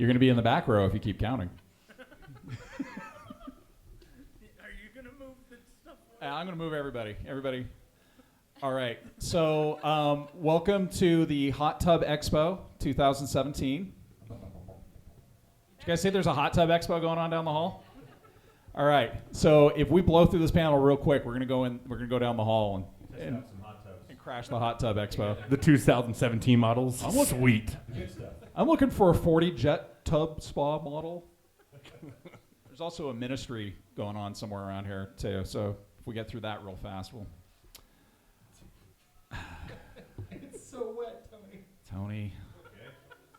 You're going to be in the back row if you keep counting. Are you going to move the stuff away? I'm going to move everybody. Everybody. All right. So welcome to the Hot Tub Expo 2017. Did you guys say there's a Hot Tub Expo going on down the hall? All right. So if we blow through this panel real quick, we're going to go in. We're going to go down the hall and crash the Hot Tub Expo. The 2017 models. Sweet. I'm looking for a 40 jet tub spa model. There's also a ministry going on somewhere around here too. So if we get through that real fast, we'll. It's so wet, Tony. Tony.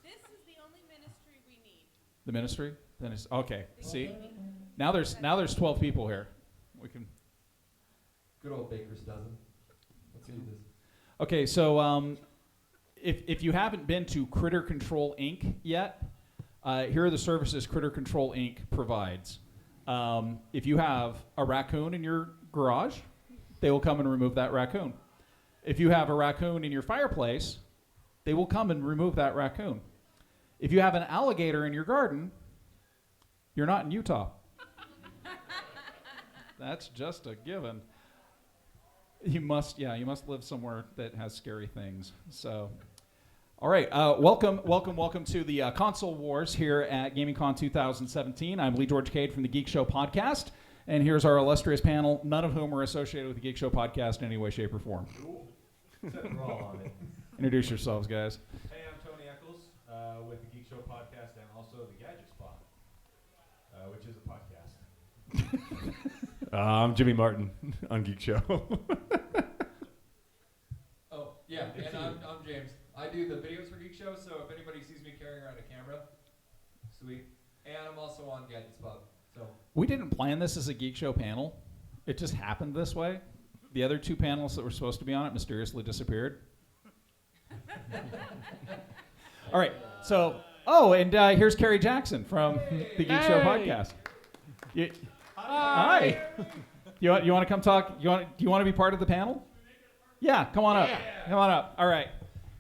This is the only ministry we need. The ministry? Then it's okay. See, now there's 12 people here. We can. Good old baker's dozen. Let's do this. Okay, so if you haven't been to Critter Control Inc. yet, here are the services Critter Control Inc. provides. If you have a raccoon in your garage, they will come and remove that raccoon. If you have a raccoon in your fireplace, they will come and remove that raccoon. If you have an alligator in your garden, you're not in Utah. That's just a given. You must live somewhere that has scary things. So, all right, welcome to the Console Wars here at GamingCon 2017. I'm Lee George Cade from the Geekshow podcast, and here's our illustrious panel, none of whom are associated with the Geekshow podcast in any way, shape, or form. Cool. We're all on it. Introduce yourselves, guys. Hey, I'm Tony Eccles with the Geekshow podcast and also the Gadget Spot, which is a podcast. I'm Jimmy Martin on Geekshow. Oh, yeah, and I'm James. I do the videos for Geekshow, so if anybody sees me carrying around a camera, sweet. And I'm also on Gadget Spot. So We didn't plan this as a Geekshow panel. It just happened this way. The other two panelists that were supposed to be on it mysteriously disappeared. All right, so, and here's Carrie Jackson from the Geekshow podcast. Hi. You want to come talk? Do you want to be part of the panel? Yeah, come on up. Come on up. All right.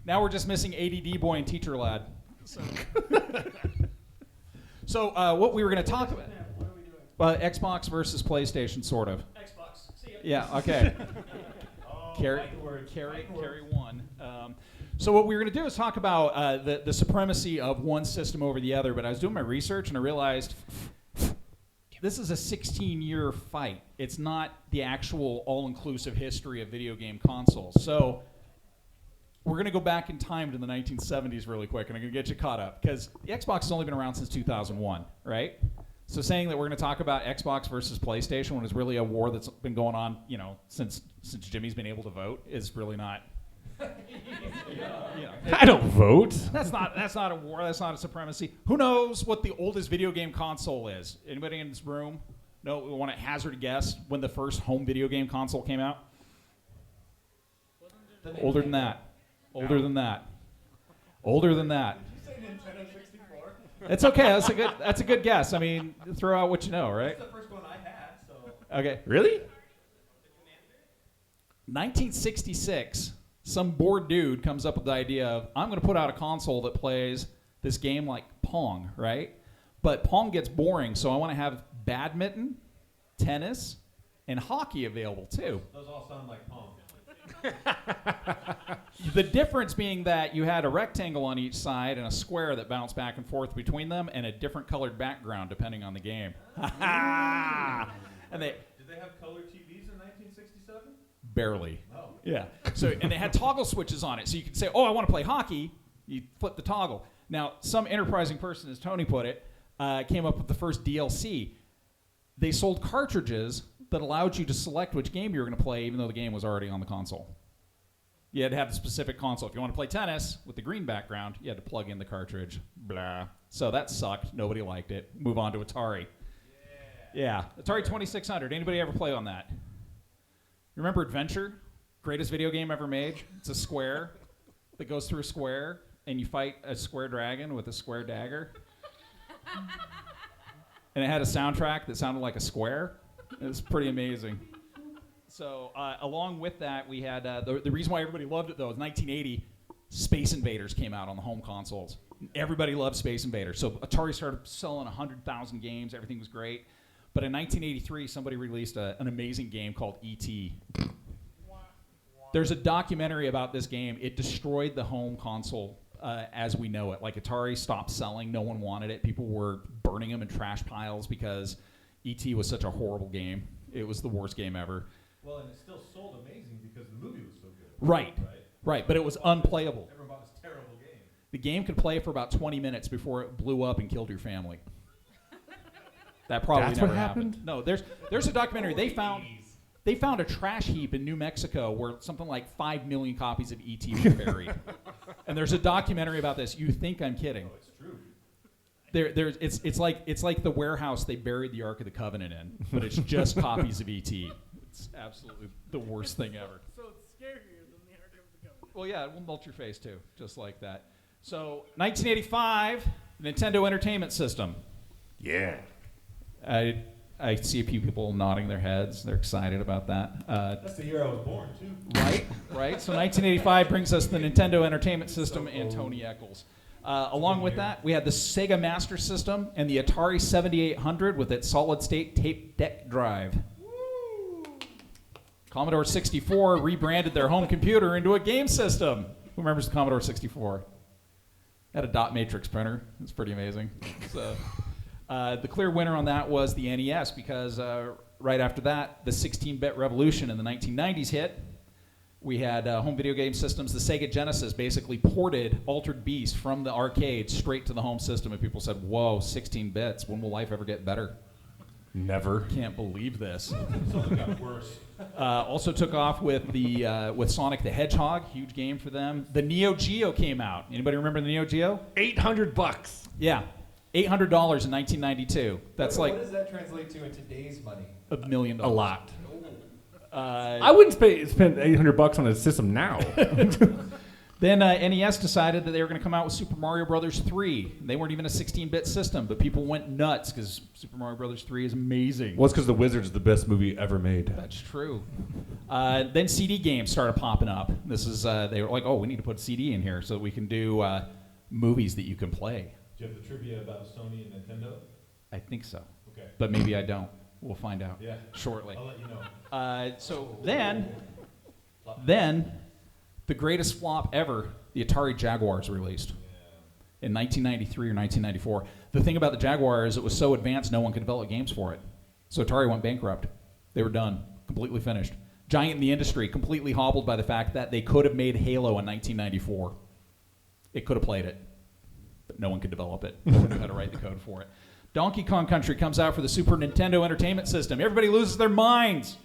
Now we're just missing ADD boy and teacher lad. So what we were going to talk about? Xbox versus PlayStation, sort of. Xbox. See ya. Yeah. Okay. Carrie won. So what we were going to do is talk about the supremacy of one system over the other. But I was doing my research and I realized this is a 16-year fight. It's not the actual all-inclusive history of video game consoles. So we're going to go back in time to the 1970s really quick, and I'm going to get you caught up, because the Xbox has only been around since 2001, right? So saying that we're going to talk about Xbox versus PlayStation when it's really a war that's been going on, since Jimmy's been able to vote is really not. I don't vote. That's not a war. That's not a supremacy. Who knows what the oldest video game console is? Anybody in this room? No, we want to hazard a guess when the first home video game console came out? Older than that. Older than that. Older than that. Did you say Nintendo 64? It's okay. That's a good guess. I mean, throw out what you know, right? That's the first one I had, so. Okay. Really? 1966. Some bored dude comes up with the idea of, I'm going to put out a console that plays this game like Pong, right? But Pong gets boring, so I want to have badminton, tennis, and hockey available too. Those all sound like Pong. The difference being that you had a rectangle on each side and a square that bounced back and forth between them and a different colored background depending on the game. And Did they have color TVs in 1967? barely. Oh. Yeah. So, and they had toggle switches on it. So you could say, I want to play hockey. You flip the toggle. Now, some enterprising person, as Tony put it, came up with the first DLC. They sold cartridges that allowed you to select which game you were going to play, even though the game was already on the console. You had to have the specific console. If you want to play tennis with the green background, you had to plug in the cartridge. Blah. So that sucked. Nobody liked it. Move on to Atari. Yeah. Atari 2600. Anybody ever play on that? Remember Adventure? Greatest video game ever made. It's a square that goes through a square, and you fight a square dragon with a square dagger. And it had a soundtrack that sounded like a square. It was pretty amazing. So along with that, we had the reason why everybody loved it, though, is 1980, Space Invaders came out on the home consoles. Everybody loved Space Invaders. So Atari started selling 100,000 games. Everything was great. But in 1983, somebody released an amazing game called E.T. There's a documentary about this game. It destroyed the home console as we know it. Like, Atari stopped selling. No one wanted it. People were burning them in trash piles because E.T. was such a horrible game. It was the worst game ever. Well, and it still sold amazing because the movie was so good. Right. But it was unplayable. Everyone bought this terrible game. The game could play for about 20 minutes before it blew up and killed your family. That probably That's never what happened. happened? No, there's a documentary. They found a trash heap in New Mexico where something like 5 million copies of E.T. were buried. And there's a documentary about this. You think I'm kidding? Oh, it's true. It's like the warehouse they buried the Ark of the Covenant in, but it's just copies of E.T. It's absolutely the worst thing ever. So it's scarier than the Ark of the Covenant. Well, yeah, it will melt your face too, just like that. So, 1985, Nintendo Entertainment System. Yeah. I see a few people nodding their heads. They're excited about that. That's the year I was born, too. Right. So 1985 brings us the Nintendo Entertainment System and Tony Eccles. Along with that, we had the Sega Master System and the Atari 7800 with its solid-state tape deck drive. Commodore 64 rebranded their home computer into a game system. Who remembers the Commodore 64? Had a dot matrix printer. It's pretty amazing. So, the clear winner on that was the NES because right after that, the 16-bit revolution in the 1990s hit. We had home video game systems. The Sega Genesis basically ported Altered Beast from the arcade straight to the home system, and people said, whoa, 16 bits. When will life ever get better? Never. Can't believe this. Something got worse. Also took off with with Sonic the Hedgehog, huge game for them. The Neo Geo came out. Anybody remember the Neo Geo? $800. Yeah, $800 in 1992. That's what like does that translate to in today's money? $1 million. A lot. Uh, I wouldn't spend $800 on a system now. Then NES decided that they were going to come out with Super Mario Brothers 3. They weren't even a 16-bit system, but people went nuts because Super Mario Brothers 3 is amazing. Well, it's because The Wizard's the best movie ever made. That's true. Then CD games started popping up. This is they were like, oh, we need to put a CD in here so that we can do movies that you can play. Do you have the trivia about Sony and Nintendo? I think so, Okay. but maybe I don't. We'll find out Yeah. shortly. I'll let you know. So then, the greatest flop ever, the Atari Jaguar is released in 1993 or 1994. The thing about the Jaguar is it was so advanced no one could develop games for it. So Atari went bankrupt. They were done, completely finished. Giant in the industry, completely hobbled by the fact that they could have made Halo in 1994. It could have played it, but no one could develop it. No one knew how to write the code for it. Donkey Kong Country comes out for the Super Nintendo Entertainment System. Everybody loses their minds.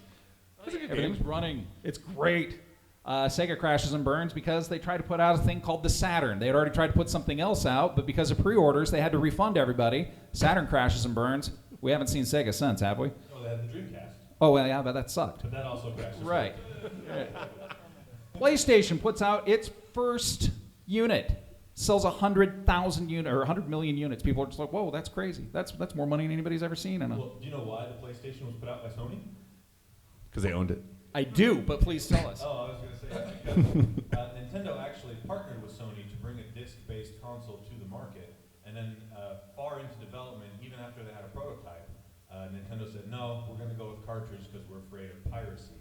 Everything's running. It's great. Sega crashes and burns because they tried to put out a thing called the Saturn. They had already tried to put something else out, but because of pre-orders, they had to refund everybody. Saturn crashes and burns. We haven't seen Sega since, have we? Oh, they had the Dreamcast. Oh, well, yeah, but that sucked. But that also crashed. Right. PlayStation puts out its first unit. Sells 100,000 units or 100 million units. People are just like, whoa, that's crazy. That's more money than anybody's ever seen. Well, do you know why the PlayStation was put out by Sony? Because they owned it. I do, but please tell us. Oh, I was going to say that because Nintendo actually partnered with Sony to bring a disc-based console to the market, and then far into development, even after they had a prototype, Nintendo said, no, we're going to go with cartridge because we're afraid of piracy.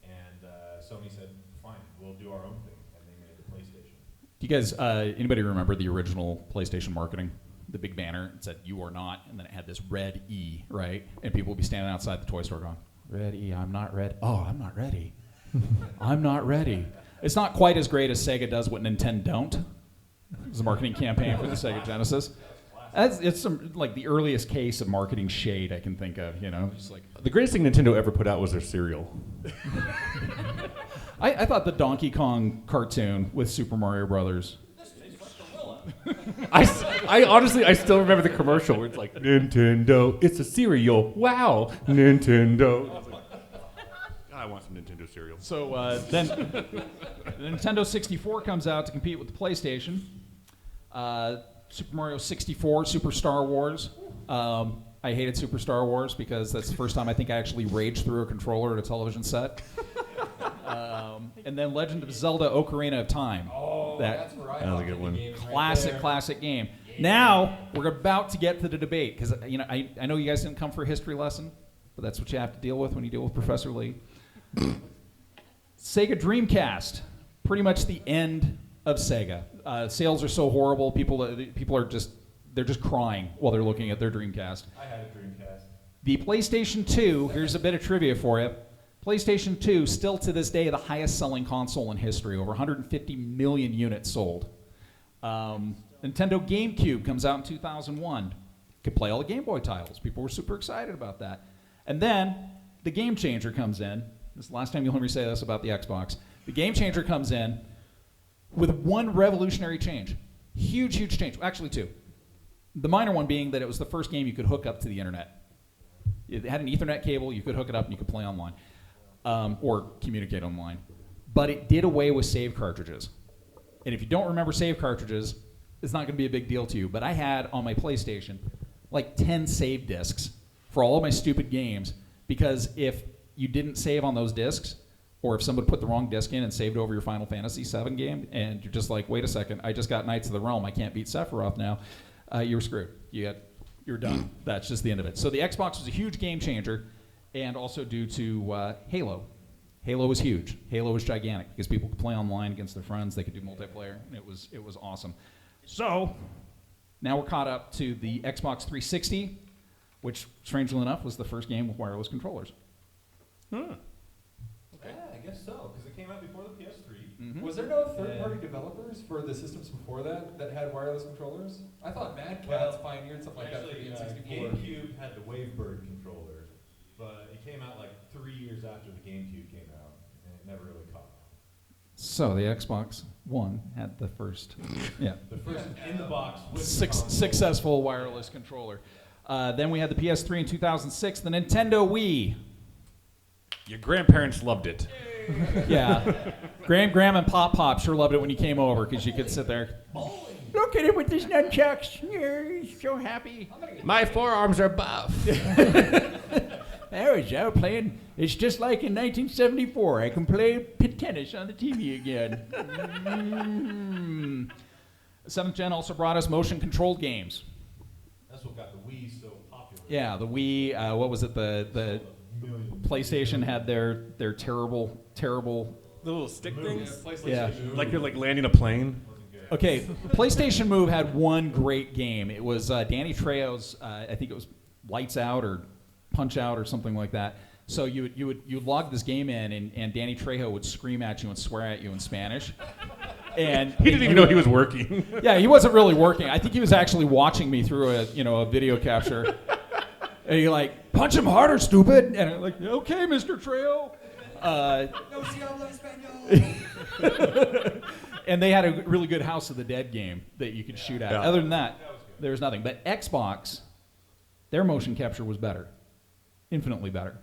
And Sony said, fine, we'll do our own thing, and they made the PlayStation. Do you guys, anybody remember the original PlayStation marketing? The big banner, it said, you are not, and then it had this red E, right? And people would be standing outside the toy store going, red E, I'm not ready. Oh, I'm not ready. I'm not ready. It's not quite as great as Sega does what Nintendo don't. It's a marketing campaign for the Sega Genesis. It's some, like the earliest case of marketing shade I can think of, you know? Just like, The greatest thing Nintendo ever put out was their cereal. I thought the Donkey Kong cartoon with Super Mario Brothers. I honestly, I still remember the commercial where it's like, Nintendo, it's a cereal. Wow, Nintendo. I was like, I want some Nintendo cereal. So then the Nintendo 64 comes out to compete with the PlayStation. Super Mario 64, Super Star Wars. I hated Super Star Wars because that's the first time I think I actually raged through a controller at a television set. And then Legend of Zelda Ocarina of Time. Oh, that's where Fry That was a Hawk good one. gaming right Classic, there. classic game. Now we're about to get to the debate because I know you guys didn't come for a history lesson, but that's what you have to deal with when you deal with Professor Lee. Sega Dreamcast, pretty much the end of Sega. Sales are so horrible. People are just crying while they're looking at their Dreamcast. I had a Dreamcast. The PlayStation 2, here's a bit of trivia for you. PlayStation 2, still to this day, the highest selling console in history, over 150 million units sold. Nintendo GameCube comes out in 2001. Could play all the Game Boy titles. People were super excited about that. And then the Game Changer comes in. This is the last time you'll hear me say this about the Xbox. The Game Changer comes in with one revolutionary change. Huge, huge change. Actually, two. The minor one being that it was the first game you could hook up to the internet. It had an Ethernet cable. You could hook it up and you could play online or communicate online. But it did away with save cartridges. And if you don't remember save cartridges, it's not going to be a big deal to you. But I had on my PlayStation like 10 save discs for all of my stupid games because if you didn't save on those discs, or if somebody put the wrong disc in and saved over your Final Fantasy VII game, and you're just like, wait a second, I just got Knights of the Realm, I can't beat Sephiroth now, you were screwed. You're done. That's just the end of it. So the Xbox was a huge game changer, and also due to Halo. Halo was huge. Halo was gigantic because people could play online against their friends. They could do multiplayer, and it was awesome. So now we're caught up to the Xbox 360, which, strangely enough, was the first game with wireless controllers. Yeah, I guess so, because it came out before the PS3. Mm-hmm. Was there no third-party developers for the systems before that had wireless controllers? I thought Mad Catz pioneered something like that for the N64. GameCube had the Wavebird controller, but it came out like 3 years after the GameCube came out, and it never really caught on. So the Xbox One had the first, The first in the box with the console. successful wireless controller. Then we had the PS3 in 2006, the Nintendo Wii. Your grandparents loved it. Yeah. Graham, and Pop sure loved it when you came over because you could sit there. Look at it with his nunchucks. Yeah, he's so happy. My forearms are buff. There we go, playing. It's just like in 1974. I can play tennis on the TV again. 7th Gen also brought us motion-controlled games. That's what got the Wii so popular. Yeah, the Wii, what was it, the PlayStation had their terrible The little stick Yeah, things? PlayStation Yeah. Move. Like you're like landing a plane? Wasn't good. Okay, PlayStation Move had one great game. It was Danny Trejo's, I think it was Lights Out or Punch Out or something like that. So you'd log this game in, and Danny Trejo would scream at you and swear at you in Spanish. And He didn't even know he was working. yeah, he wasn't really working. I think he was actually watching me through a video capture. And you're like, punch him harder, stupid. And I'm like, okay, Mr. Trejo. No se habla español. And they had a really good House of the Dead game that you could shoot at. Yeah. Other than that, there was nothing. But Xbox, their motion capture was better. Infinitely better,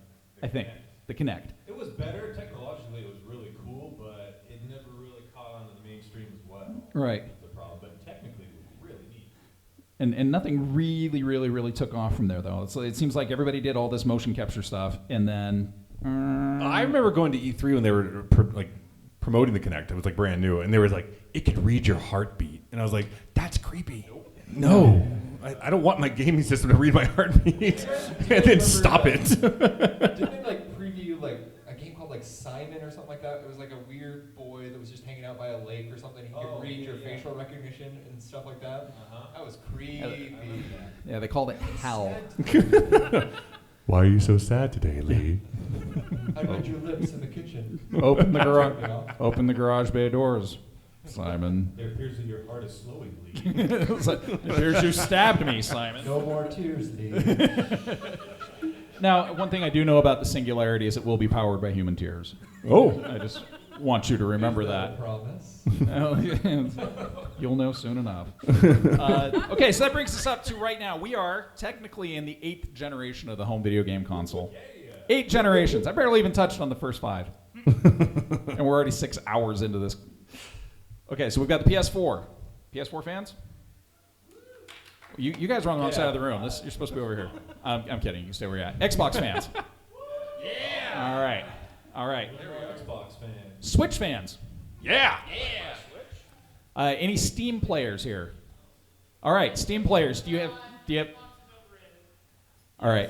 I think. The Kinect. It was better technologically. It was really cool, but it never really caught on to the mainstream as well. Right. That's the problem. But technically, it was really neat. And nothing really took off from there, though. It seems like everybody did all this motion capture stuff, and then... I remember going to E3 when they were promoting the Kinect. It was like brand new, and they were like, it could read your heartbeat. And I was like, that's creepy. No. I don't want my gaming system to read my heartbeat and then stop it. Didn't they like preview like a game called like Simon or something like that? It was like a weird boy that was just hanging out by a lake or something. He could read your facial recognition and stuff like that. That was creepy. Yeah, they called it HAL. Why are you so sad today, Lee? I read your lips in the kitchen. Open the garage bay doors, Simon. It appears that your heart is slowing, Lee. It's like, it appears you stabbed me, Simon. No more tears, Lee. Now, one thing I do know about the Singularity is it will be powered by human tears. Oh. I just want you to remember that. Promise. You'll know soon enough. Okay, so that brings us up to right now. We are technically in the 8th generation of the home video game console. 8 generations. I barely even touched on the first 5. And we're already 6 hours into this. Okay, so we've got the PS4. PS4 fans? You guys are on the wrong side of the room. You're supposed to be over here. I'm kidding. You can stay where you're at. Xbox fans. Yeah. All right. Xbox fan. Switch fans. Yeah. Any Steam players here? All right, Steam players. Do you have? All right.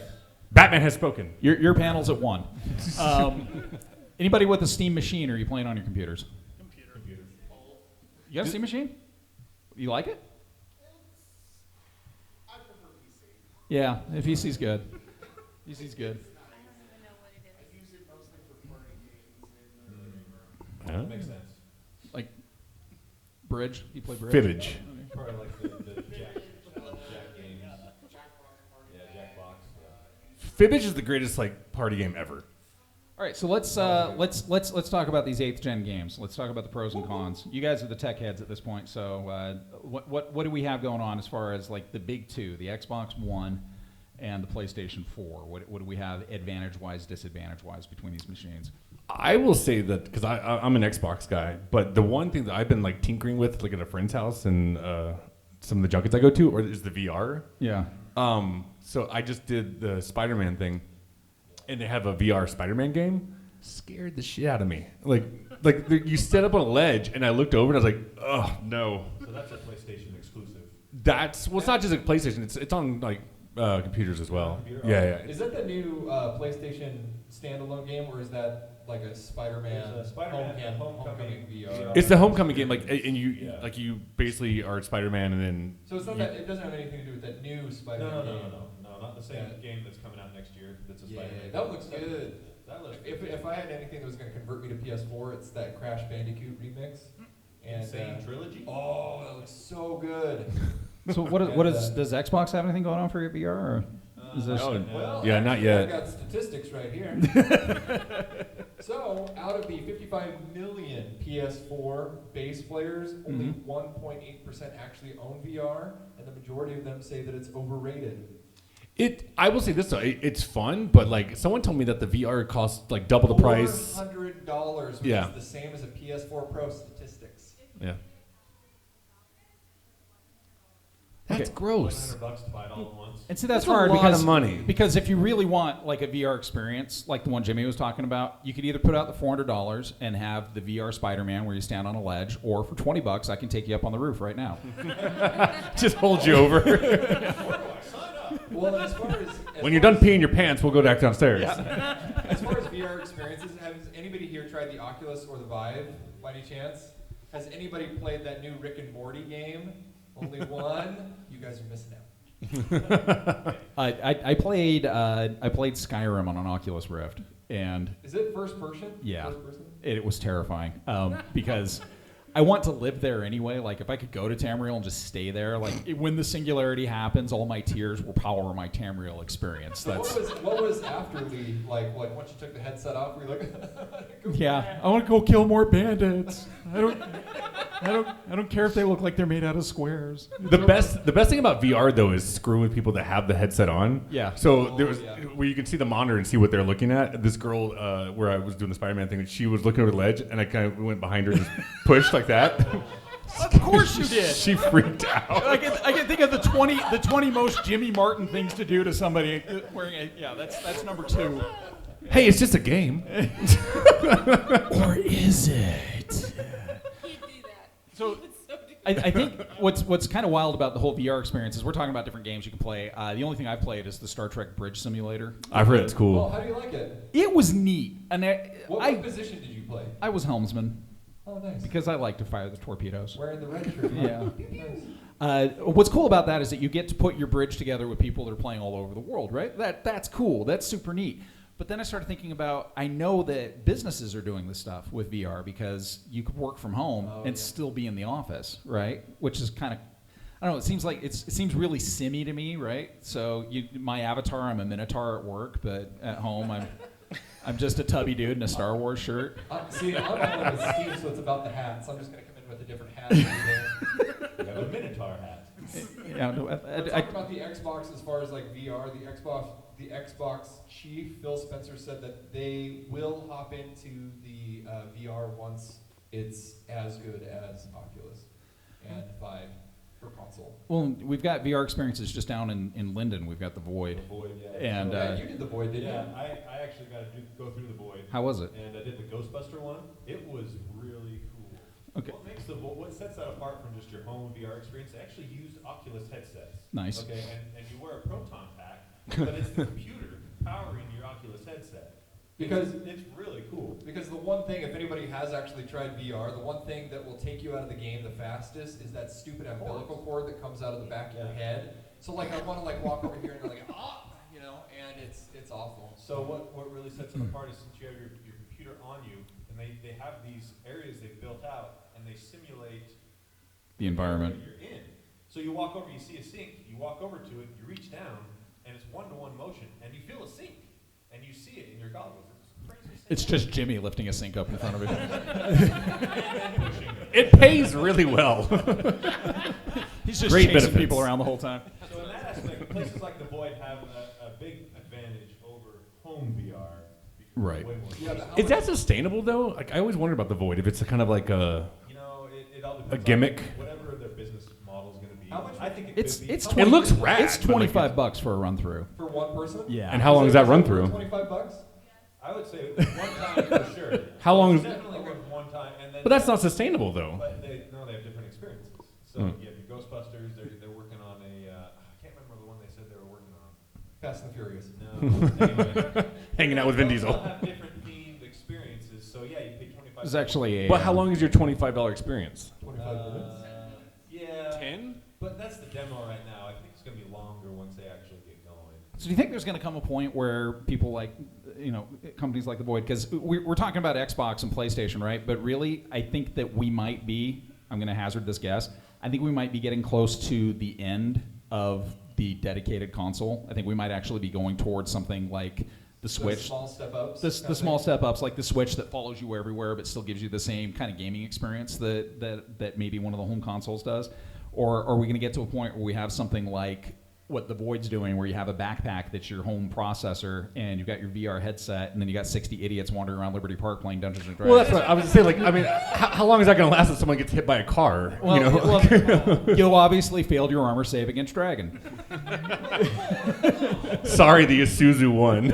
Batman has spoken. Your panel's at 1. Anybody with a Steam machine, or are you playing on your computers? Computer. You got a Steam machine? You like it? I prefer PC. Yeah, the PC's good. PC's good. I use it mostly for party games in the living room. That makes sense. Like bridge? You play bridge? Fibbage. Probably like the Jack games. Yeah, Jackbox. Yeah. Fibbage is the greatest like party game ever. All right, so let's talk about these 8th gen games. Let's talk about the pros and cons. You guys are the tech heads at this point, so what do we have going on as far as like the big two, the Xbox One and the PlayStation 4? What do we have advantage-wise, disadvantage-wise between these machines? I will say that because I'm an Xbox guy, but the one thing that I've been like tinkering with, like at a friend's house and some of the junkets I go to, is the VR. Yeah. So I just did the Spider-Man thing, and they have a VR Spider-Man game. Scared the shit out of me. Like you set up on a ledge, and I looked over and I was like, oh no. So that's a PlayStation exclusive. It's not just a PlayStation. It's on like computers as well. Computer? Yeah. Is that the new PlayStation standalone game, or is that like a Spider-Man, It's a Spider-Man Homecoming VR? It's the Homecoming game, like, and you Yeah. like you basically are Spider-Man, and then So it's not that it doesn't have anything to do with that new Spider-Man game. No, not the same game that's coming out next year. That's a Yeah, Spider-Man. that looks good. That looks If I had anything that was going to convert me to PS4, it's that Crash Bandicoot remix. And Insane Trilogy. oh, that looks so good. So does Xbox have anything going on for your VR? Or is this, Well, yeah, not I've yet. got statistics right here. So, out of the 55 million PS4 base players, only 1.8% actually own VR, and the majority of them say that it's overrated. I will say this though, it's fun, but like someone told me that the VR costs like double the price. $400, which Yeah. is the same as a PS4 Pro statistics. Yeah. That's Okay. gross. $100 to buy it all at once. and see, that's a hard lot because of money. Because if you really want like a VR experience, like the one Jimmy was talking about, you could either put out the $400 and have the VR Spider-Man where you stand on a ledge, or for $20, I can take you up on the roof right now. Just hold you over. Well, as far as When you're done peeing your pants, we'll go back downstairs. as far as VR experiences, has anybody here tried the Oculus or the Vive by any chance? Has anybody played that new Rick and Morty game? Only one? You guys are missing out. I played Skyrim on an Oculus Rift, and Is it first person? Yeah. First person? it was terrifying because I want to live there anyway. Like if I could go to Tamriel and just stay there, like when the singularity happens, all my tears will power my Tamriel experience. So what was Afterly like once you took the headset off? Were you like, go Yeah, I want to go kill more bandits. I don't care if they look like they're made out of squares. The best thing about VR though is screwing with people that have the headset on. Yeah. So there was yeah. where you can see the monitor and see what they're looking at. This girl, where I was doing the Spider-Man thing, she was looking over the ledge, and I kind of went behind her and just pushed like that. Of course you did. She freaked out. I can think of the 20 most Jimmy Martin things to do to somebody wearing a. Yeah, that's number 2. Hey, it's just a game. Or is it? He'd do that. So He would so do I think what's kind of wild about the whole VR experience is we're talking about different games you can play. The only thing I've played is the Star Trek Bridge Simulator. I've heard it's Well, cool. how do you like it? It was neat, and What position did you play? I was helmsman Oh, nice. because I like to fire the torpedoes. Wearing the red shirt. Yeah. Nice. What's cool about that is that you get to put your bridge together with people that are playing all over the world, right? That's cool. That's super neat. But then I started thinking about, I know that businesses are doing this stuff with VR because you could work from home and still be in the office, right? Which is kind of, I don't know, it seems like it seems really simmy to me, right? So my avatar, I'm a Minotaur at work, but at home I'm just a tubby dude in a Star Wars shirt. See, I'm all in with Steve, so it's about the hats. I'm just going to come in with a different hat. You have a Minotaur hat. Yeah, no, Let's talk about the Xbox as far as like VR. The Xbox chief, Phil Spencer, said that they will hop into the VR once it's as good as Oculus and Vive for console. well, we've got VR experiences just down in Linden. We've got the Void. The Void, yeah. And Yeah, you did the Void, didn't Yeah, you? I actually got to go through the Void. how was it? And I did the Ghostbuster one. It was really cool. Okay. What sets that apart from just your home VR experience? They actually use Oculus headsets. Nice. Okay, and you wear a proton pack, but it's the computer powering your Oculus headset. Because it's really cool. Because the one thing, if anybody has actually tried VR, the one thing that will take you out of the game the fastest is that stupid umbilical cord that comes out of the back of your head. So like I want to like walk over here and go like you know, and it's awful. So what really sets it apart is since you have your computer on you, and they have these areas they've built out, and they simulate The environment. you're in. So you walk over, you see a sink, you walk over to it, you reach down, and it's one-to-one motion, and you feel a sink, and you see it in your goggles. It's just Jimmy lifting a sink up in front of him. It pays really well. He's just Great chasing benefits. people around the whole time. So in that aspect, places like the Void have a big advantage over home VR. Right. Way more Yeah, but how Is that much- sustainable though? Like I always wondered about the Void. If it's a kind of like a You know, it all depends gimmick? on whatever their business model is going to be. How much- I think It's could be. it's How 20, It looks rad, It's but, like, $25 for a run through. for one person? Yeah. and how long does that run through? $25? I would say one time for sure. How long It's is- definitely worth one time, and then. But that's not sustainable though. But they have different experiences. So you have your Ghostbusters. They're working on a. I can't remember the one they said they were working on. Fast and the Furious. No. Anyway. Hanging out with Vin Those Diesel. all have different themed experiences. So yeah, you pay $25. There's actually a. But how long is your $25 experience? 25 minutes? Yeah. 10? But that's the demo right now. I think it's going to be longer once they actually get going. So do you think there's going to come a point where people like, companies like the Void, because we're talking about Xbox and PlayStation, right? But really, I think that we might be, I'm going to hazard this guess, I think we might be getting close to the end of the dedicated console. I think we might actually be going towards something like the Switch. The small step ups. The small step ups, like the Switch that follows you everywhere but still gives you the same kind of gaming experience that maybe one of the home consoles does. Or are we going to get to a point where we have something like what the Void's doing, where you have a backpack that's your home processor, and you've got your VR headset, and then you got 60 idiots wandering around Liberty Park playing Dungeons and Dragons? Well, that's what I was saying. Like, I mean, how long is that going to last if someone gets hit by a car? Well, you know? well, you obviously failed your armor save against Dragon. Sorry, the Isuzu won.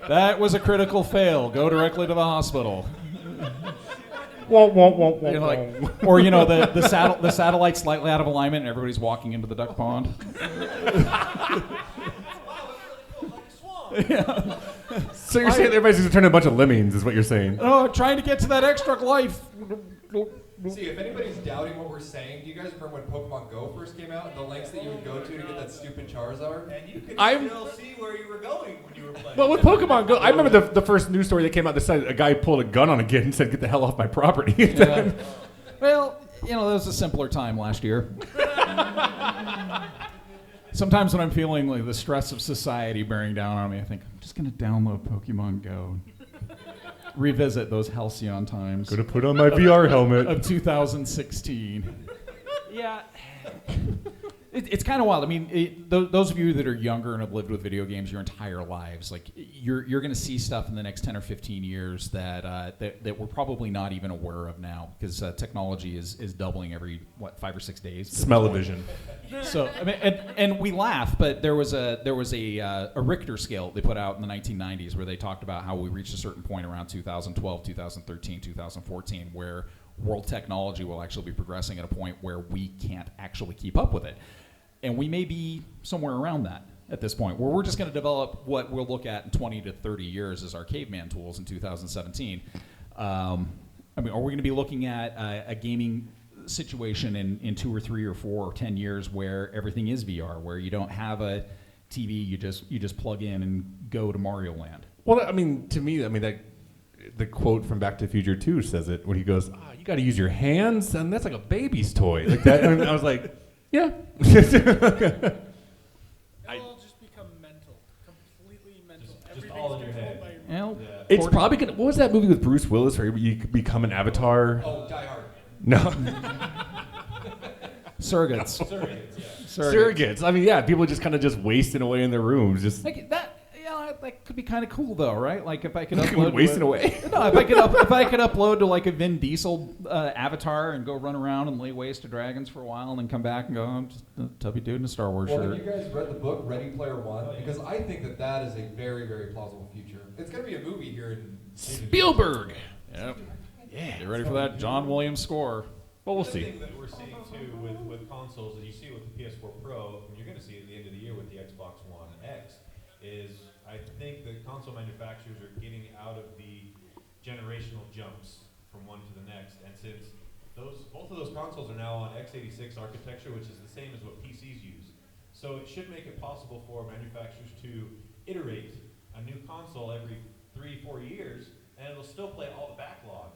That was a critical fail. Go directly to the hospital. Womp, womp, womp, womp, You know, like, womp. or the satellite's slightly out of alignment and everybody's walking into the duck pond. Yeah. So you're saying everybody's going to turn into a bunch of lemmings, is what you're saying? Oh, trying to get to that extra life. See, if anybody's doubting what we're saying, do you guys remember when Pokemon Go first came out? The lengths that you would go to get that stupid Charizard? And you could I'm- still see where you were going when you were playing. Well, with Pokemon Go, I remember the first news story that came out that said a guy pulled a gun on a kid and said, "Get the hell off my property." Yeah. Well, that was a simpler time last year. Sometimes when I'm feeling like the stress of society bearing down on me, I think I'm just going to download Pokemon Go. Revisit those halcyon times Gonna put on my VR helmet. of 2016. Yeah. It's kind of wild. I mean, those of you that are younger and have lived with video games your entire lives, like you're going to see stuff in the next 10 or 15 years that we're probably not even aware of now, because technology is doubling every 5 or 6 days. Smell-o-vision. So I mean, and we laugh, but there was a Richter scale they put out in the 1990s where they talked about how we reached a certain point around 2012, 2013, 2014 where world technology will actually be progressing at a point where we can't actually keep up with it. And we may be somewhere around that at this point, where we're just going to develop what we'll look at in 20 to 30 years as our caveman tools in 2017. I mean, are we going to be looking at a gaming situation in 2 or 3 or 4 or 10 years where everything is VR, where you don't have a TV, you just plug in and go to Mario Land? Well, I mean, to me, that the quote from Back to the Future 2 says it when he goes, "You got to use your hands, and that's like a baby's toy." Like that, and I was like, "Yeah." It'll all just become mental, completely mental. Just all in your Everything's head. controlled by your Well, Yeah. It's probably gonna. What was that movie with Bruce Willis where you could become an avatar? Oh, Die Hard. No, surrogates. Surrogates, yeah. surrogates. I mean, yeah, people just kind of just wasting away in their rooms, just Like that, that could be kind of cool though, right? Like if I could We're upload wasting to away. No, if I could upload to like a Vin Diesel avatar and go run around and lay waste to dragons for a while, and then come back and go, I'm just a tubby dude in a Star Wars Well, shirt. have you guys read the book Ready Player One? Because I think that is a very, very plausible future. It's going to be a movie here in Spielberg. Yep. Yeah. Get ready for that John Williams score. Well, we'll The see. thing that we're seeing too with consoles, and you see it with the PS4 Pro, and you're going to see it at the end of the year with the Xbox One X, is I think that console manufacturers are getting out of the generational jumps from one to the next, and since both of those consoles are now on x86 architecture, which is the same as what PCs use, so it should make it possible for manufacturers to iterate a new console every 3-4 years, and it'll still play all the backlog.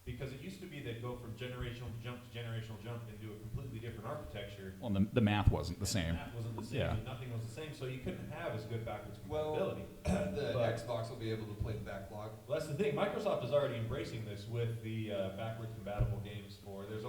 Because it used to be they'd go from generational jump to generational jump and do a completely different architecture. Well, the math wasn't the and same. The math wasn't the same, Yeah. and nothing was the same, so you couldn't have as good backwards Well, compatibility. the But- Xbox will be able to play the backlog. Well, that's the thing. Microsoft is already embracing this with the backwards compatible games there's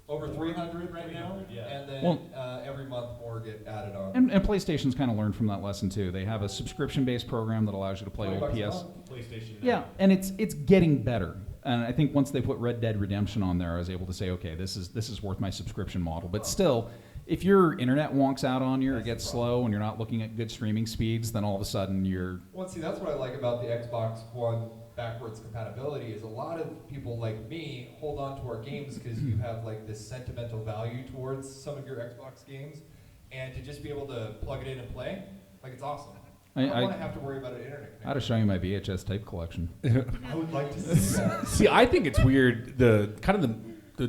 Over 300 right now, 300, yeah. and then Well- every month more get added on. And PlayStation's kind of learned from that lesson too. They have a subscription-based program that allows you to play old $20 a PS. month. PlayStation. Yeah, and it's getting better. And I think once they put Red Dead Redemption on there, I was able to say, okay, this is worth my subscription model. But still, if your internet wonks out on you or gets slow and you're not looking at good streaming speeds, then all of a sudden you're Well, see, that's what I like about the Xbox One backwards compatibility is a lot of people like me hold on to our games because you have like this sentimental value towards some of your Xbox games, and to just be able to plug it in and play, like it's awesome. I don't want to have to worry about an internet I had to show you my VHS tape collection. I would like to see that. See, I think it's weird the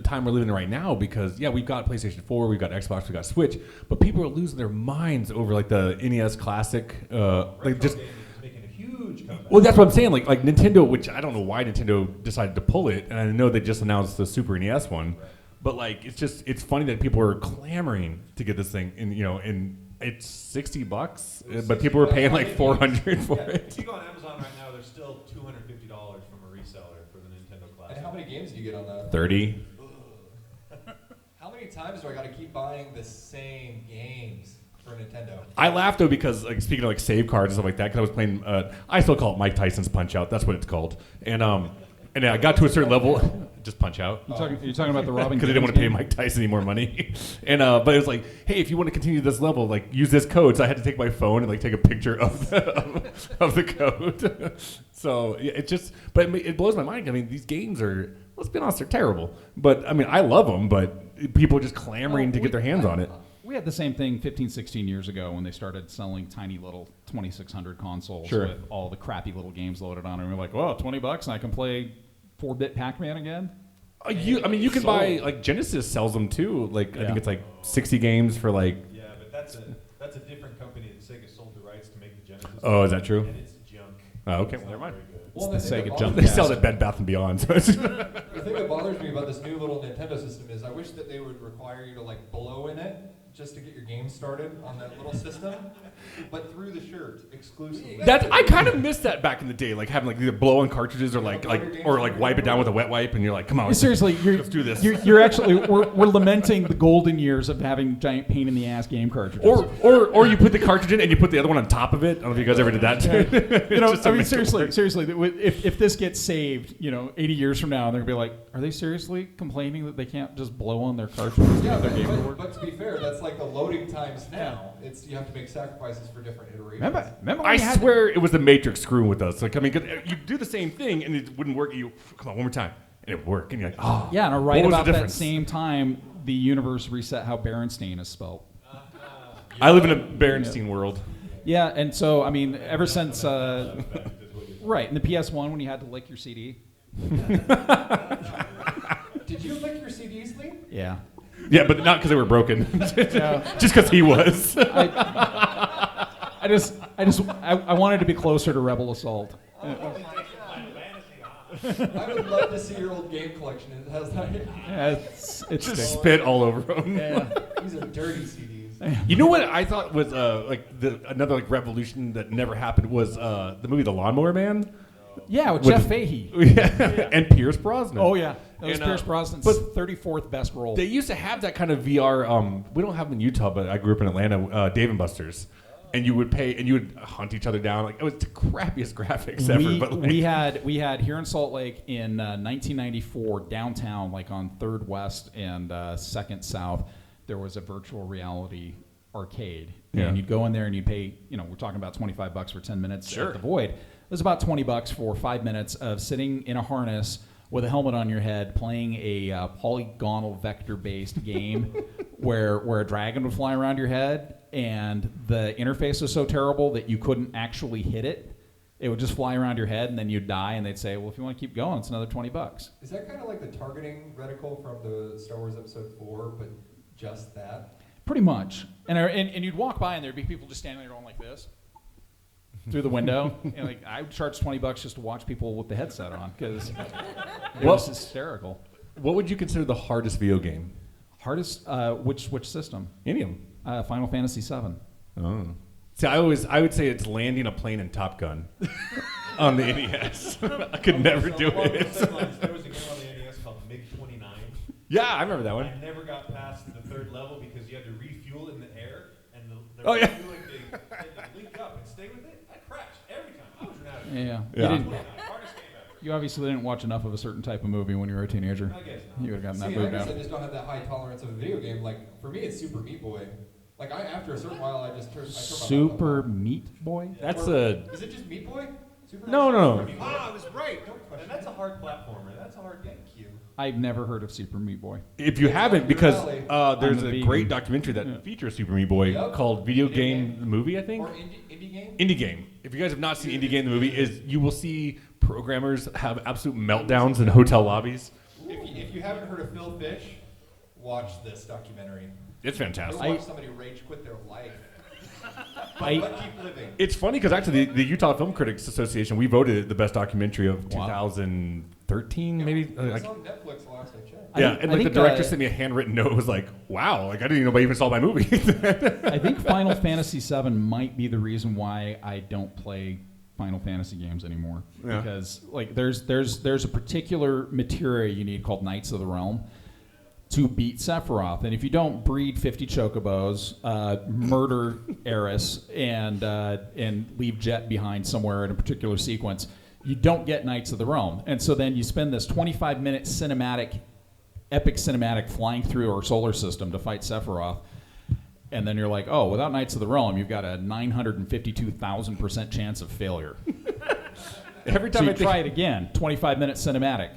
time we're living in right now because we've got PlayStation 4, we've got Xbox, we've got Switch, but people are losing their minds over like the NES Classic, like just. Gaming is making a huge comeback. Well, that's what I'm saying. Like Nintendo, which I don't know why Nintendo decided to pull it, and I know they just announced the Super NES one, but like it's funny that people are clamoring to get this thing, and it's $60, but people were paying like $400 for it. If you go on Amazon right now, there's still $250 from a reseller for the Nintendo Classic. And how many games do you get on that? 30. How many times do I got to keep buying the same games for Nintendo? I laugh though because like speaking of like save cards and stuff like that, because I was playing. I still call it Mike Tyson's Punch Out. That's what it's called. And I got to a certain level, just Punch Out. You're talking about the Robin Because I didn't want to pay Mike Tyson any more money, but it was like, hey, if you want to continue this level, like use this code. So I had to take my phone and like take a picture of of the code. So yeah, it blows my mind. I mean, these games are, let's be honest, they're terrible. But I mean, I love them, but people are just clamoring to get their hands on it. We had the same thing 15, 16 years ago when they started selling tiny little 2600 consoles with all the crappy little games loaded on them. And we're like, oh, $20 and I can play 4-bit Pac-Man again? You can buy, like Genesis sells them too. Like I think it's like 60 games for like. Yeah, but that's a different company that Sega sold the rights to make the Genesis. Oh, is that true? And it's junk. Oh, okay, It's well, never not mind. very good. Well, It's the Sega bothers- Jump They sell it at Bed Bath and Beyond. So it's The thing that bothers me about this new little Nintendo system is I wish that they would require you to like blow in it just to get your game started on that little system, but through the shirt exclusively. I kind of missed that back in the day, like having like either blow on cartridges or like wipe it down with a wet wipe, and you're like, come on, Seriously, let's do this. You're actually we're lamenting the golden years of having giant pain in the ass game cartridges. Or you put the cartridge in and you put the other one on top of it. I don't know if you guys ever did that too. Seriously, if this gets saved, 80 years from now, they're gonna be like, are they seriously complaining that they can't just blow on their cartridges to Yeah, get their game to work? but to be fair, that's like the loading times now. It's you have to make sacrifices for different iterations. Remember when I you had swear it was the Matrix screwing with us. Like, I mean, 'cause you do the same thing and it wouldn't work. You come on one more time, and it worked. And you're like, oh, Yeah, and what right was the about that difference? same time, the universe reset how Berenstain is spelled. I live in a Berenstein world. Yeah, and so I mean, ever since right in the PS1 when you had to lick your CD. Did you lick your CDs, Lee? Yeah. Yeah, but not because they were broken. Just because he was. I wanted to be closer to Rebel Assault. I would love to see your old game collection. It has that. Yeah, it's Just spit all over him. yeah. These are dirty CDs. You know what I thought was another like revolution that never happened was the movie The Lawnmower Man. Yeah, with With- Jeff Fahey. And Pierce Brosnan. Oh yeah, that was And, Pierce Brosnan's but 34th best role. They used to have that kind of VR. We don't have them in Utah, but I grew up in Atlanta. Dave and Buster's, and you would pay and you would hunt each other down. Like it was the crappiest graphics ever. But like, we had here in Salt Lake in 1994 downtown, like on 3rd West and 2nd South, there was a virtual reality arcade, Yeah. and you'd go in there and you'd pay. We're talking about $25 for 10 minutes Sure. at the Void. It was about $20 for 5 minutes of sitting in a harness with a helmet on your head playing a polygonal vector-based game where a dragon would fly around your head, and the interface was so terrible that you couldn't actually hit it. It would just fly around your head, and then you'd die, and they'd say, well, if you want to keep going, it's another $20. Is that kind of like the targeting reticle from the Star Wars Episode 4, but just that? Pretty much. And you'd walk by, and there'd be people just standing there going like this through the window. And like, I would charge $20 just to watch people with the headset on, because it was hysterical. What would you consider the hardest video game? Hardest, which system? Any of them. Final Fantasy VII. Oh. See, I would say it's landing a plane in Top Gun on the NES. I could never do Along it. those same lines, there was a game on the NES called MiG-29. Yeah, I remember that one. I never got past the third level because you had to refuel in the air, and the Oh, yeah. refueling thing had to link up and stay with it. I crashed every time. I was out of Yeah. Yeah. You, didn't, Hardest game ever. you obviously didn't watch enough of a certain type of movie when you were a teenager. I guess not. You would have gotten See, that I moved guess I out. just don't have that high tolerance of a video game. Like, for me, it's Super Meat Boy. Like, after a certain while, I turn my mouth Super off. Meat Boy? That's Or- a... Is it just Meat Boy? Super No, no. Ah, I was right. Don't question. And that's a hard platformer. That's a hard game. Thank you. I've never heard of Super Meat Boy. If you It's haven't, on your because alley. there's I'm a a vegan. great documentary that Yeah. features Super Meat Boy Yep. called Video Video Game Game. the Movie, I think. Or indie game? Indie Game. If you guys have not seen Indie Game the movie, is you will see programmers have absolute meltdowns in hotel lobbies. If you haven't heard of Phil Fish, watch this documentary. It's Or fantastic. watch somebody rage quit their life. I- But keep living. It's funny because actually the Utah Film Critics Association, we voted it the best documentary of Wow. 2013, maybe. It was on Netflix the last I checked. Yeah, I and like the think, director sent me a handwritten note. It was like, wow, like I didn't even know nobody even saw my movie. I think Final Fantasy VII might be the reason why I don't play Final Fantasy games anymore. Yeah. Because like there's a particular materia you need called Knights of the Realm to beat Sephiroth, and if you don't breed 50 chocobos, murder Eris, and leave Jet behind somewhere in a particular sequence, you don't get Knights of the Realm. And so then you spend this 25-minute epic cinematic flying through our solar system to fight Sephiroth. And then you're like, oh, without Knights of the Realm, you've got a 952,000% chance of failure. Every So time you I think, try it again, 25-minute cinematic.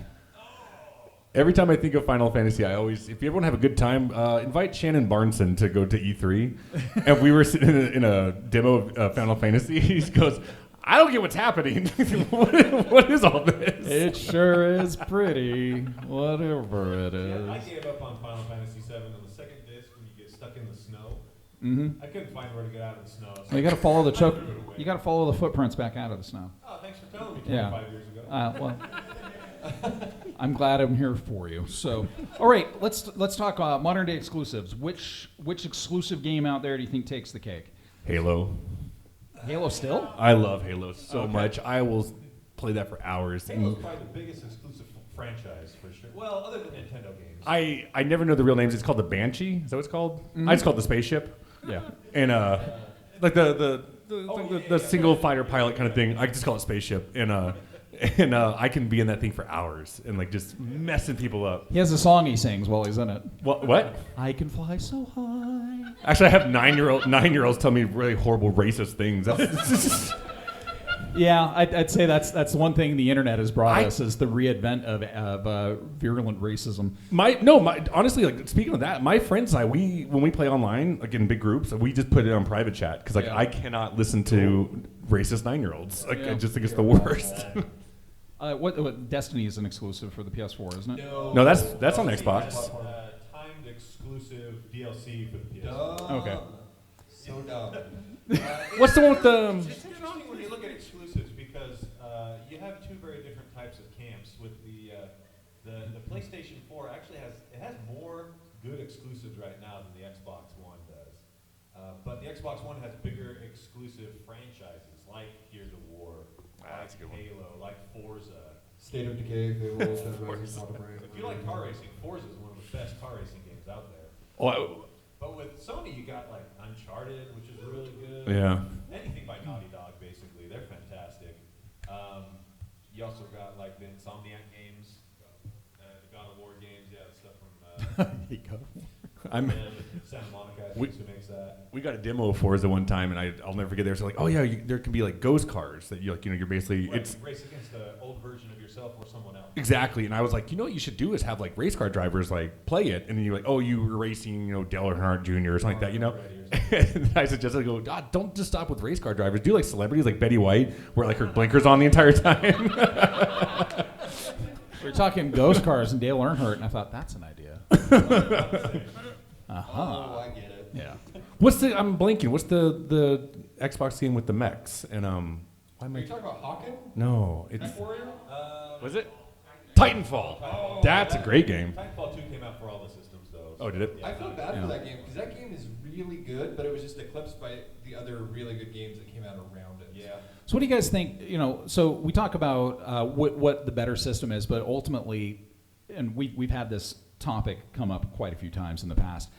every time I think of Final Fantasy, I always, if you ever want to have a good time, invite Shannon Barneson to go to E3. And we were sitting in a demo of Final Fantasy. He goes, I don't get what's happening. what is all this? It sure is pretty, whatever it Yeah, I is. gave up on Final Fantasy VII on the second disc when you get stuck in the snow. Mm-hmm. I couldn't find where to get out of the snow. So You got to follow the I threw it away. You got to follow the footprints back out of the snow. Oh, thanks for telling me Yeah. 25 years ago. Well, I'm glad I'm here for you. So, all right, let's talk modern day exclusives. Which exclusive game out there do you think takes the cake? Halo. Halo still? I love Halo so Okay. much. I will play that for hours. Halo's probably the biggest exclusive franchise for sure. Well, other than Nintendo games. I never know the real names. It's called the Banshee. Is that what it's called? I just call it the spaceship. Yeah. And like the single fighter pilot kind of thing. I just call it spaceship. And I can be in that thing for hours and like just messing people up. He has a song he sings while he's in it. What? I can fly so high. Actually, I have nine-year-olds tell me really horrible racist things. That's Yeah, I'd say that's the one thing the internet has brought I- us is the readvent of virulent racism. honestly, like speaking of that, my friends and I, when we play online, like in big groups, we just put it on private chat because like Yeah. I cannot listen to racist 9-year-olds. Like Yeah. I just think it's the worst. What Destiny is an exclusive for the PS4, isn't it? No, that's on Xbox. Timed exclusive DLC for the PS4. Dumb. Okay. So dumb. What's the one with the? It's interesting when you look at exclusives because you have two very different types of camps. With the PlayStation 4 actually has more good exclusives right now than the Xbox One does. But the Xbox One has bigger exclusive franchises like Gears of War, that's a good one. Halo, like Forza. State of Decay, Fable, Dead Rising, Quantum Break. If you like car racing, Forza is one of the best car racing games out there. Oh, But with Sony, you got like Uncharted, which is really good. yeah. Anything by Naughty Dog, basically, they're fantastic. You also got like the Insomniac games, the God of War games, yeah, the stuff from I'm the Santa Monica, I We- think, who makes that. We got a demo of Forza one time, and I'll never forget. There's like, oh yeah, there can be like ghost cars that you're basically Right, it's you race against the old version of yourself or someone else. exactly. And I was like, what you should do is have like race car drivers like play it, and then you're like, oh, you were racing, Dale Earnhardt Jr. or something like that, And I suggested, God, don't just stop with race car drivers. Do like celebrities like Betty White, where like her blinker's on the entire time. We were talking ghost cars and Dale Earnhardt, and I thought that's an idea. Oh, I get it. Yeah. I'm blanking. What's the Xbox game with the mechs? And why am Are I? you talking about Hawken? No, it's Mech Warrior? was it Titanfall? That's a great game. Titanfall 2 came out for all the systems, though. Oh, did it? I feel bad Yeah. for that game because that game is really good, but it was just eclipsed by the other really good games that came out around it. Yeah. So what do you guys think? So we talk about what the better system is, but ultimately, and we've had this topic come up quite a few times in the past.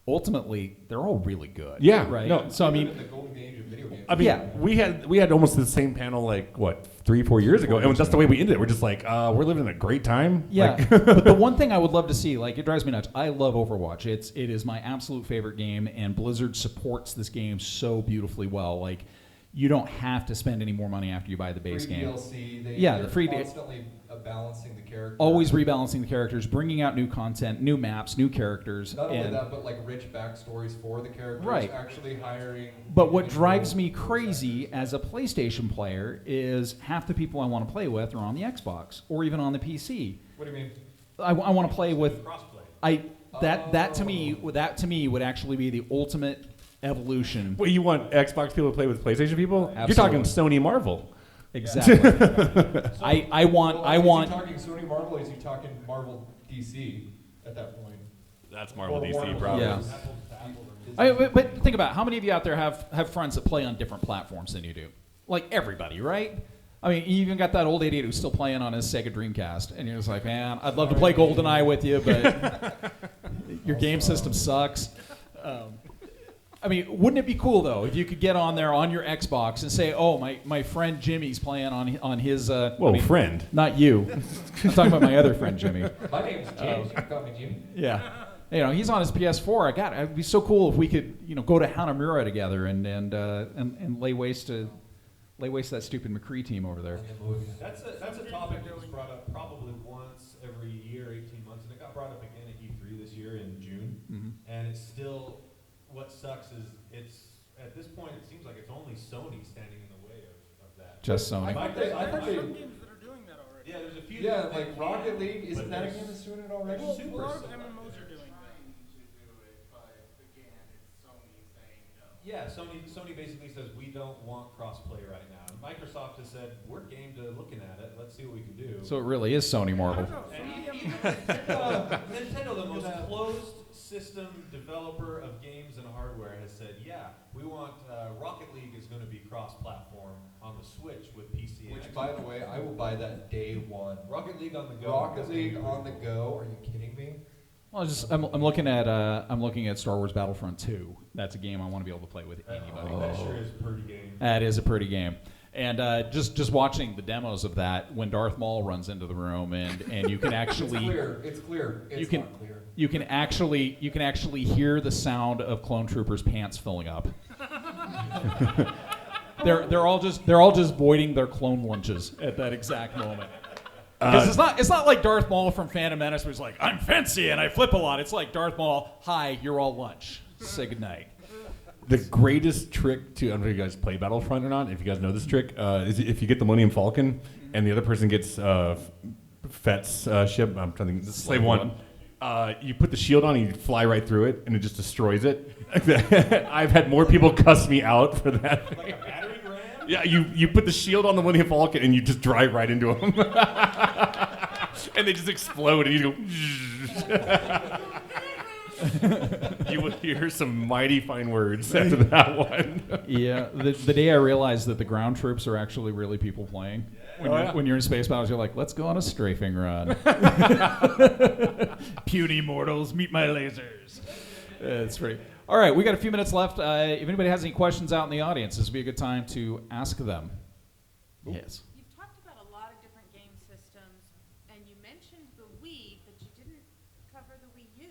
Ultimately, they're all really good. Yeah, Right. no. So I Even mean, in the golden age of video games. I mean, Yeah. we had almost the same panel like what 3-4 years ago, and that's the way we ended it. We're just like, we're living in a great time. yeah. Like, But the one thing I would love to see, like, it drives me nuts. I love Overwatch. It is my absolute favorite game, and Blizzard supports this game so beautifully well. Like, you don't have to spend any more money after you buy the base free game. DLC, Yeah, they're the free constantly balancing the characters. Always rebalancing the characters, bringing out new content, new maps, new characters. Not only and that, but like rich backstories for the characters. Right. Actually hiring. But what individual drives me voice crazy actors. as a PlayStation player is half the people I want to play with are on the Xbox or even on the PC. What do you mean? I want to play with Crossplay. that to me would actually be the ultimate evolution. what you want Xbox people to play with PlayStation people? Absolutely. You're talking Sony Marvel. Exactly. I want. Is he talking Sony Marvel or is he talking Marvel DC at that point? That's Marvel Or DC, Warner probably. Yeah. Bros. But think about it. How many of you out there have friends that play on different platforms than you do? Like everybody, right? I mean, you even got that old idiot who's still playing on his Sega Dreamcast, and you're just like, man, I'd love to play GoldenEye with you, but your game system sucks. I mean, wouldn't it be cool though if you could get on there on your Xbox and say, "Oh, my friend Jimmy's playing on his." Whoa, friend. Not you. I'm talking about my other friend Jimmy. My name's James. You can call me Jimmy. Yeah. He's on his PS4. It'd be so cool if we could, go to Hanamura together and lay waste to that stupid McCree team over there. That's a topic that was brought up probably once every year, 18 months, and it got brought up again at E3 this year in June. Mm-hmm. And it's still, what sucks is at this point it seems like it's only Sony standing in the way of that. Just Sony. I thought they, Some games that are doing that already. Yeah, there's a few. yeah, that like they Rocket can, League, isn't but that a there's- game that's doing it already? Well, Super a lot of select. MMOs are doing that. Yeah, Sony basically says we don't want crossplay right now. And Microsoft has said we're game to looking at it. Let's see what we can do. So it really is Sony Marvel. And even Nintendo, the most closed system developer of games and hardware, has said, yeah, we want Rocket League is going to be cross-platform on the Switch with PC. and Which, Xbox. by the way, I will buy that day one. Rocket League on the go. Rocket League on the go. Are you kidding me? Well, I'm looking at Star Wars Battlefront 2. That's a game I want to be able to play with anybody. That sure is a pretty game. That is a pretty game. And just watching the demos of that, when Darth Maul runs into the room and you can actually It's clear. It's You can- not clear. you can actually hear the sound of Clone Troopers' pants filling up. they're all just voiding their clone lunches at that exact moment. Because it's not like Darth Maul from Phantom Menace, where he's like, I'm fancy and I flip a lot. It's like Darth Maul, hi, you're all lunch. Say goodnight. The greatest trick to, I don't know if you guys play Battlefront or not, if you guys know this trick, is if you get the Millennium Falcon and the other person gets Fett's ship, I'm trying to think, Slave One, you put the shield on and you fly right through it and it just destroys it. I've had more people cuss me out for that. Like a battering ram? Yeah, you put the shield on the Millennium Falcon and you just drive right into them. And they just explode and you go... You will hear some mighty fine words after that one. Yeah, the day I realized that the ground troops are actually really people playing. When you're in space battles, you're like, let's go on a strafing run. Puny mortals, meet my lasers. It's pretty. All right, we got a few minutes left. If anybody has any questions out in the audience, this would be a good time to ask them. Yes. You've talked about a lot of different game systems, and you mentioned the Wii, but you didn't cover the Wii U.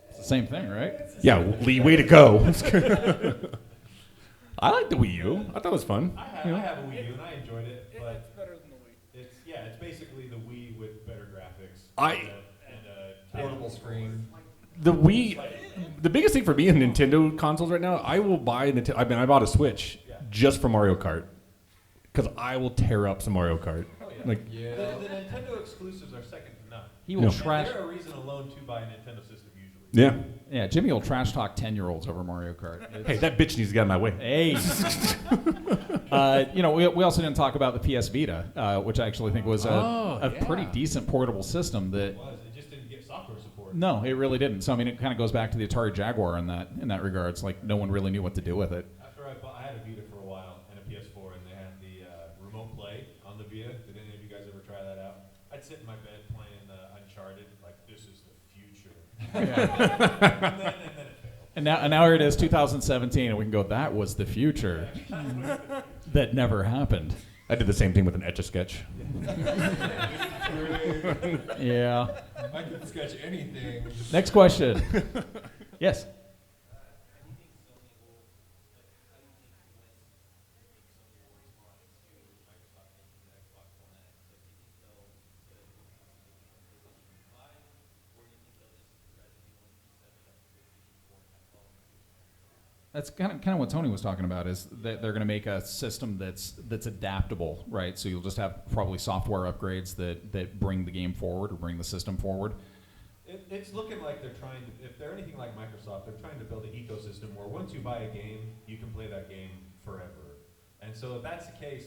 It's the Same thing, right? Yeah, Lee, way to go. I like the Wii U. I thought it was fun. I have a Wii U and I enjoyed it, but It's better than the Wii. it's basically the Wii with better graphics I- and a Portable screen. The Wii, the biggest thing for me in Nintendo consoles right now, I will buy Nintendo. I mean, I bought a Switch just for Mario Kart because I will tear up some Mario Kart. Oh, yeah. Like, Yeah. The Nintendo exclusives are second to none. He will No. trash. And they're a reason alone to buy a Nintendo system usually. yeah. Yeah, Jimmy will trash talk 10-year-olds over Mario Kart. Hey, that bitch needs to get out of my way. Hey. We also didn't talk about the PS Vita, which I actually think was a pretty decent portable system. That It just didn't get software support. no, it really didn't. So I mean, it kind of goes back to the Atari Jaguar in that regard. It's like no one really knew what to do with it. After I had a Vita for a while and a PS4, and they had the remote play on the Vita. Did any of you guys ever try that out? I'd sit in my bed playing Uncharted, like this is the future. and then it failed. And now here it is, 2017, and we can go. That was the future. That never happened. I did the same thing with an Etch-a-Sketch. Yeah. I could sketch anything. Next question. Yes. That's kind of what Tony was talking about. Is that they're going to make a system that's adaptable, right? So you'll just have probably software upgrades that bring the game forward or bring the system forward. It's looking like they're trying to, if they're anything like Microsoft, they're trying to build an ecosystem where once you buy a game, you can play that game forever. And so if that's the case,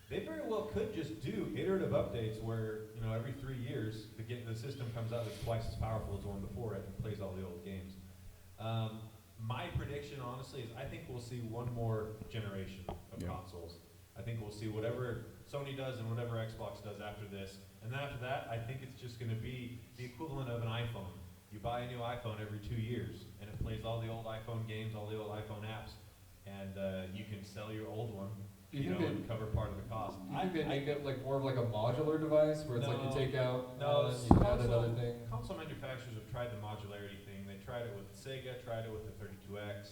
they very well could just do iterative updates where, every 3 years, the system comes out that's twice as powerful as the one before it and plays all the old games. My prediction, honestly, is I think we'll see one more generation of consoles. I think we'll see whatever Sony does and whatever Xbox does after this. And then after that, I think it's just going to be the equivalent of an iPhone. You buy a new iPhone every 2 years, and it plays all the old iPhone games, all the old iPhone apps, and you can sell your old one, and cover part of the cost. Do you think they make it like more of like a modular device where it's like you take out No, one, you add another thing? console manufacturers have tried the modularity thing. They tried it with Sega, tried it with the 32X,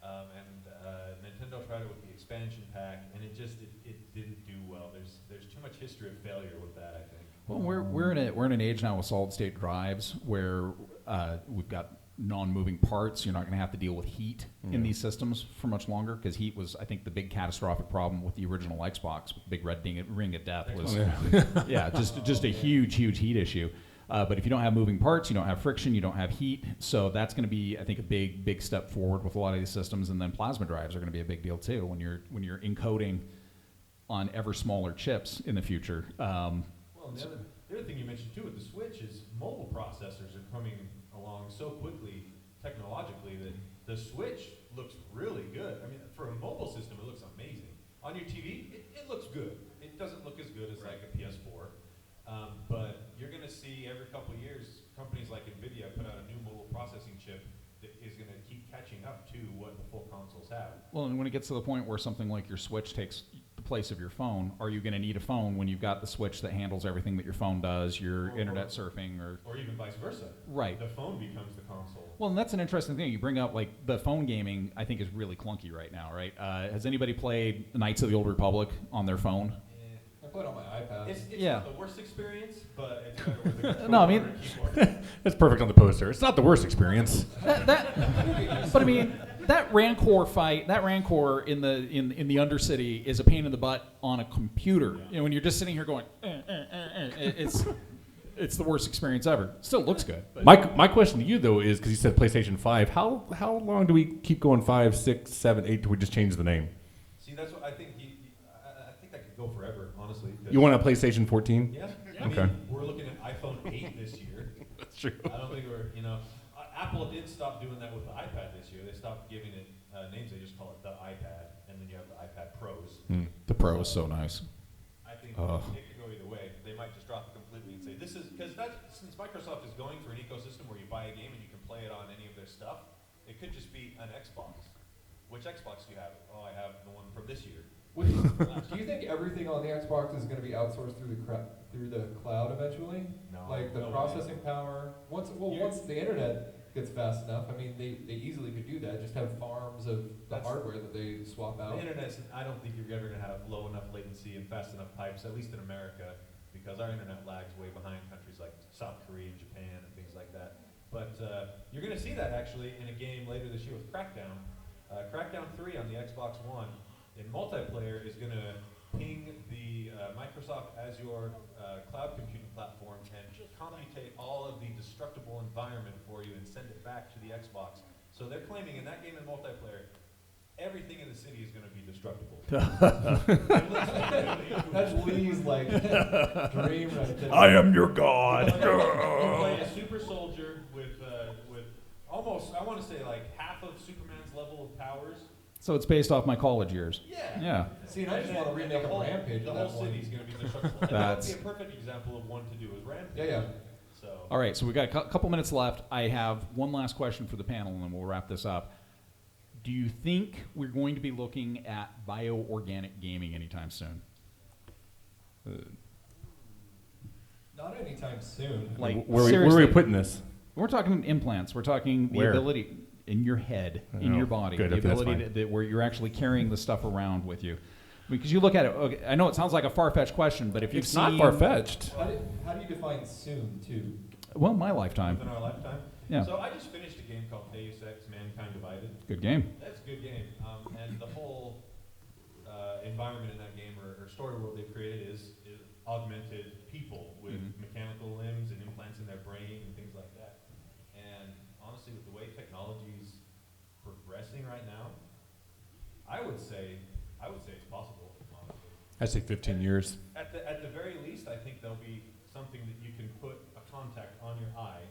and Nintendo tried it with the expansion pack, and it didn't do well. There's too much history of failure with that, I think. Well, we're in an age now with solid state drives where we've got non-moving parts. You're not going to have to deal with heat in these systems for much longer because heat was, I think, the big catastrophic problem with the original Xbox. Big red ring of death was, just a huge heat issue. But if you don't have moving parts, you don't have friction, you don't have heat. So that's going to be, I think, a big step forward with a lot of these systems. And then plasma drives are going to be a big deal too when you're encoding on ever smaller chips in the future. Well, and the other thing you mentioned too with the Switch is mobile processors are coming along so quickly technologically that the Switch looks really good. I mean, for a mobile system, it looks amazing. On your TV, it looks good. It doesn't look as good as like a PS4, but you're going to see every couple of years companies like NVIDIA put out a new mobile processing chip that is going to keep catching up to what the full consoles have. Well, and when it gets to the point where something like your Switch takes the place of your phone, are you going to need a phone when you've got the Switch that handles everything that your phone does, your internet surfing, or even vice versa. Right. The phone becomes the console. Well, and that's an interesting thing. You bring up, like, the phone gaming, I think, is really clunky right now, right? Has anybody played Knights of the Old Republic on their phone? I play it on my iPad. It's Yeah. not the worst experience, but it's better with the controller No, I mean- and keyboard. It's perfect on the poster. It's not the worst experience. But I mean, that Rancor fight, that Rancor in the Undercity is a pain in the butt on a computer. When you're just sitting here going, it's the worst experience ever. Still looks good. But My question to you though is because you said PlayStation 5. How long do we keep going 5, 6, 7, 8 till we just change the name? See, that's what I think. I think that could go forever, honestly. You want a PlayStation 14? Yeah. Okay. I mean, we're looking at iPhone 8 this year. That's true. I don't think Apple did stop doing that with the iPad this year. They stopped giving it names. They just call it the iPad, and then you have the iPad Pros. the Pro is so nice. I think it could go either way. They might just drop it completely and say this is because since Microsoft is going for an ecosystem where you buy a game and you can play it on any of their stuff, it could just be an Xbox. Which Xbox do you have? Oh, I have the one from this year. Do you think everything on the Xbox is going to be outsourced through the cloud eventually? No. Like the No way. processing power. Once the internet gets fast enough. I mean, they easily could do that. Just have farms of the hardware that they swap out. The internet's, I don't think you're ever going to have low enough latency and fast enough pipes, at least in America, because our internet lags way behind countries like South Korea and Japan and things like that. But you're going to see that actually in a game later this year with Crackdown. Crackdown 3 on the Xbox One in multiplayer is going to ping the Microsoft Azure cloud computing platform and commutate all of the destructible environment for you and send it back to the Xbox. So they're claiming in that game in multiplayer, everything in the city is going to be destructible. That's Lee's like dream right there. I am your god. You play a super soldier with almost, I want to say like half of Superman's level of powers. So it's based off my college years. Yeah. See, and I just want to remake a Rampage. The of whole that one. city's going to be destructible. And that would be a perfect example of one to do is Rampage. Yeah. So. All right, so we've got a couple minutes left. I have one last question for the panel, and then we'll wrap this up. Do you think we're going to be looking at bioorganic gaming anytime soon? Not anytime soon. Like, where are we seriously, putting this? we're talking implants. We're talking the Where? ability in your head, in Oh, your body, good, the okay, that's ability fine. where you're actually carrying the stuff around with you. Because you look at it, okay, I know it sounds like a far-fetched question, but if you've It's seen... not far-fetched. How do you define soon, too? Well, my lifetime. Within our lifetime. Yeah. So I just finished a game called Deus Ex: Mankind Divided. Good game. That's a good game. And the whole environment in that game or story world they've created is augmented people with mechanical limbs and implants in their brain and things like that. And honestly, with the way technology is progressing right now, I would say it's possible. Honestly. I'd say 15 years. At the very least, I think there'll be something that you can put a contact on your eye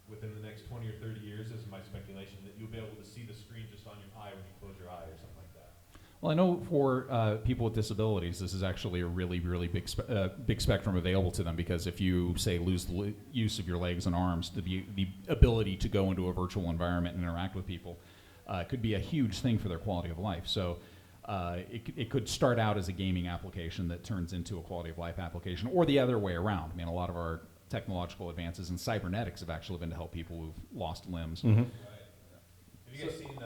within the next 20 or 30 years, is my speculation, that you'll be able to see the screen just on your eye when you close your eye or something like that. Well, I know for people with disabilities, this is actually a really, really big spectrum available to them, because if you, say, lose the use of your legs and arms, the ability to go into a virtual environment and interact with people could be a huge thing for their quality of life. So it could start out as a gaming application that turns into a quality of life application, or the other way around. I mean, a lot of our technological advances in cybernetics have actually been to help people who've lost limbs. Mm-hmm. Right. Have you guys seen?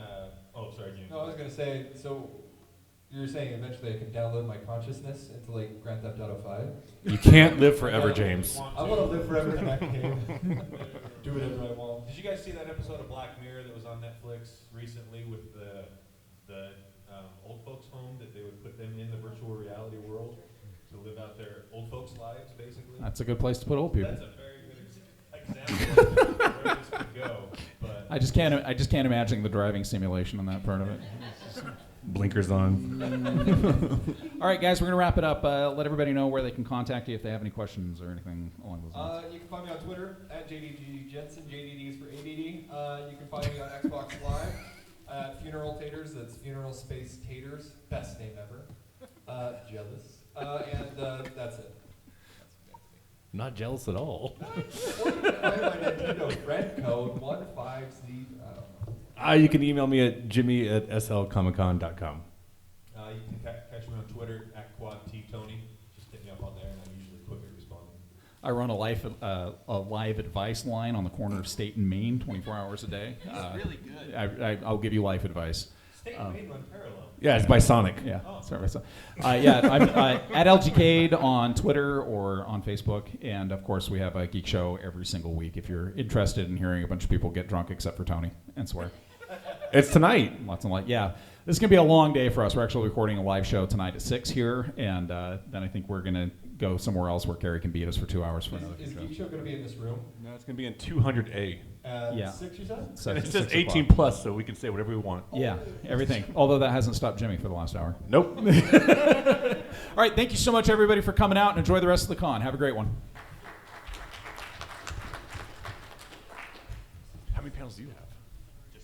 Oh, sorry, James. No, I was gonna say. So you're saying eventually I can download my consciousness into like Grand Theft Auto 5? You can't live forever, James. I want to live forever in that game. Do whatever I want. Did you guys see that episode of Black Mirror that was on Netflix recently with the old folks' home, that they would put them in the virtual reality world to live out their old folks' lives, basically? That's a good place to put old people. That's a very good example of where this could go. But I just can't imagine the driving simulation on that part of it. Blinkers on. All right, guys, we're going to wrap it up. Let everybody know where they can contact you if they have any questions or anything along those lines. You can find me on Twitter at JDG Jensen. JDD is for ADD. You can find me on Xbox Live at Funeral Taters. That's Funeral Space Taters. Best name ever. Jealous. And that's it. Not jealous at all. Or you can find my Nintendo friend code 15Z. I don't know. You can email me at jimmy@slcomiccon.com. you can catch me on Twitter at QuadTTony. Just hit me up on there, and I'm usually quick at responding. I run a live advice line on the corner of State and Main 24 hours a day. Really good. I'll give you life advice. State and Main run parallel. Yeah, it's by Sonic. Yeah, Oh. sorry. Yeah, I'm at LGCade on Twitter or on Facebook, and of course we have a Geek Show every single week. If you're interested in hearing a bunch of people get drunk, except for Tony, and swear. It's tonight. Lots and lots. Yeah, this is gonna be a long day for us. We're actually recording a live show tonight at 6 here, and then I think we're gonna go somewhere else where Carrie can beat us for 2 hours for another Is show. Geekshow going to be in this room? No, it's going to be in 200A. At Yeah. 6, you said? So And it it's says 6 18 o'clock. plus, so we can say whatever we want. Yeah, everything. Although that hasn't stopped Jimmy for the last hour. Nope. All right, thank you so much, everybody, for coming out, and enjoy the rest of the con. Have a great one. How many panels do you have?